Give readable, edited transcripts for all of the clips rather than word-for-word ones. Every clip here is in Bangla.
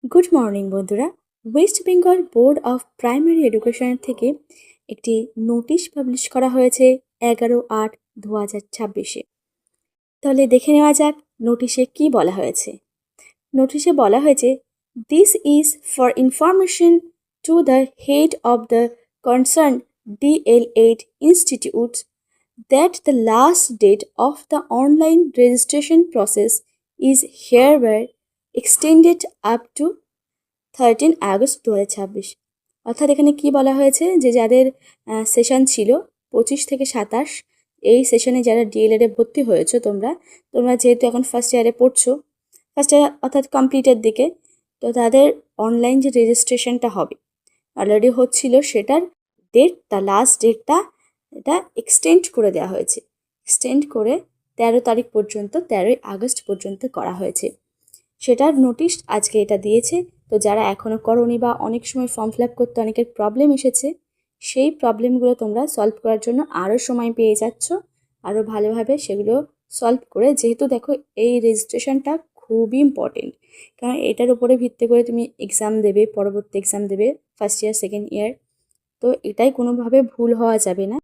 গুড মর্নিং বন্ধুরা। West Bengal board of primary এডুকেশনের থেকে একটি নোটিশ পাবলিশ করা হয়েছে 11/8/2026-এ। তাহলে দেখে নেওয়া যাক নোটিশে কি বলা হয়েছে। নোটিশে বলা হয়েছে, this is for information to the head of the concern DL8 institutes that the last date of the online registration process is hereby extended up to 13 August 2026। অর্থাৎ এখানে কি বলা হয়েছে যে যাদের সেশন ছিল 25 থেকে 27, এই সেশনে যারা ডিএলএড এ ভর্তি হয়েছো তোমরা যেহেতু এখন ফার্স্ট ইয়ারে পড়ছো, ফার্স্ট ইয়ার অর্থাৎ কমপ্লিটের দিকে, তো তাদের অনলাইন যে রেজিস্ট্রেশনটা হবে অলরেডি হচ্ছিল, সেটার দ্য লাস্ট ডেটটা এটা এক্সটেন্ড করে দেওয়া হয়েছে। এক্সটেন্ড করে 13 তারিখ পর্যন্ত, 13 আগস্ট পর্যন্ত করা হয়েছে। সেটার নোটিশ আজকে এটা দিয়েছে। তো যারা এখনও করোনি বা অনেক সময় ফর্ম ফিল আপ করতে অনেকের প্রবলেম এসেছে, সেই প্রবলেমগুলো তোমরা সলভ করার জন্য আরও সময় পেয়ে যাচ্ছ, আরও ভালোভাবে সেগুলো সলভ করে। যেহেতু দেখো এই রেজিস্ট্রেশনটা খুবই ইম্পর্টেন্ট, কারণ এটার উপরে ভিত্তি করে তুমি এক্সাম দেবে, পরবর্তী এক্সাম দেবে ফার্স্ট ইয়ার সেকেন্ড ইয়ার। তো এটাই কোনোভাবে ভুল হওয়া যাবে না।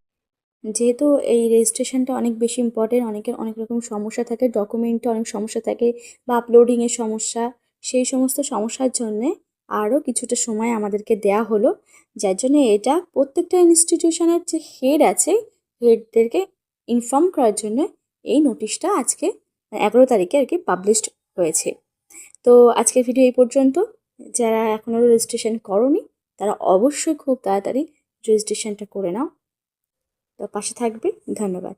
যেহেতু এই রেজিস্ট্রেশনটা অনেক বেশি ইম্পর্টেন্ট, অনেকের অনেক রকম সমস্যা থাকে, ডকুমেন্টে অনেক সমস্যা থাকে বা আপলোডিংয়ের সমস্যা, সেই সমস্ত সমস্যার জন্যে আরও কিছুটা সময় আমাদেরকে দেয়া হলো, যার জন্য এটা প্রত্যেকটা ইনস্টিটিউশনের যে হেড আছে, হেডদেরকে ইনফর্ম করার জন্য এই নোটিশটা আজকে 11 তারিখে আর কি পাবলিশড হয়েছে। তো আজকের ভিডিও এই পর্যন্ত। যারা এখনও রেজিস্ট্রেশন করোনি তারা অবশ্যই খুব তাড়াতাড়ি রেজিস্ট্রেশনটা করে নাও। তো পাশে থাকবে। ধন্যবাদ।